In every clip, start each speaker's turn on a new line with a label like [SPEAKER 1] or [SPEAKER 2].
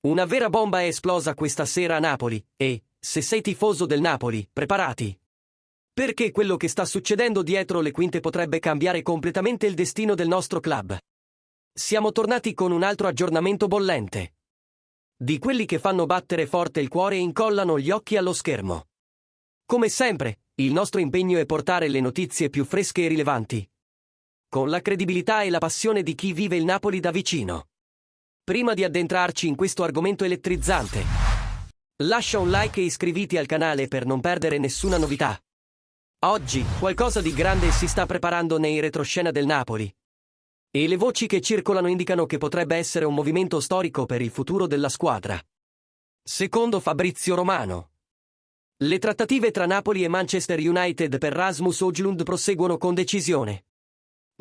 [SPEAKER 1] Una vera bomba è esplosa questa sera a Napoli e, se sei tifoso del Napoli, preparati. Perché quello che sta succedendo dietro le quinte potrebbe cambiare completamente il destino del nostro club. Siamo tornati con un altro aggiornamento bollente. Di quelli che fanno battere forte il cuore e incollano gli occhi allo schermo. Come sempre, il nostro impegno è portare le notizie più fresche e rilevanti, con la credibilità e la passione di chi vive il Napoli da vicino. Prima di addentrarci in questo argomento elettrizzante, lascia un like e iscriviti al canale per non perdere nessuna novità. Oggi, qualcosa di grande si sta preparando nei retroscena del Napoli. E le voci che circolano indicano che potrebbe essere un movimento storico per il futuro della squadra. Secondo Fabrizio Romano, le trattative tra Napoli e Manchester United per Rasmus Højlund proseguono con decisione,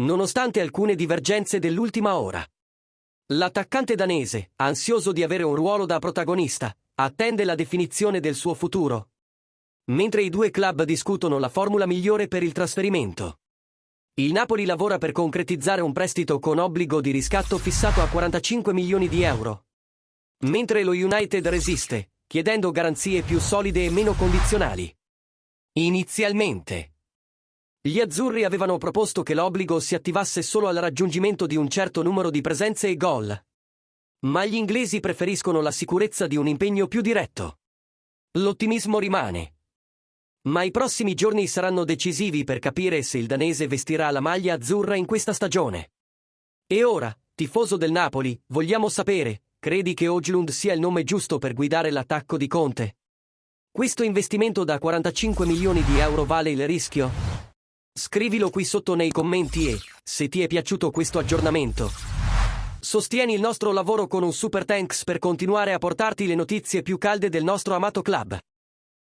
[SPEAKER 1] nonostante alcune divergenze dell'ultima ora. L'attaccante danese, ansioso di avere un ruolo da protagonista, attende la definizione del suo futuro, mentre i due club discutono la formula migliore per il trasferimento. Il Napoli lavora per concretizzare un prestito con obbligo di riscatto fissato a 45 milioni di euro, mentre lo United resiste, chiedendo garanzie più solide e meno condizionali. Inizialmente, gli azzurri avevano proposto che l'obbligo si attivasse solo al raggiungimento di un certo numero di presenze e gol, ma gli inglesi preferiscono la sicurezza di un impegno più diretto. L'ottimismo rimane, ma i prossimi giorni saranno decisivi per capire se il danese vestirà la maglia azzurra in questa stagione. E ora, tifoso del Napoli, vogliamo sapere, credi che Højlund sia il nome giusto per guidare l'attacco di Conte? Questo investimento da 45 milioni di euro vale il rischio? Scrivilo qui sotto nei commenti e, se ti è piaciuto questo aggiornamento, sostieni il nostro lavoro con un super thanks per continuare a portarti le notizie più calde del nostro amato club.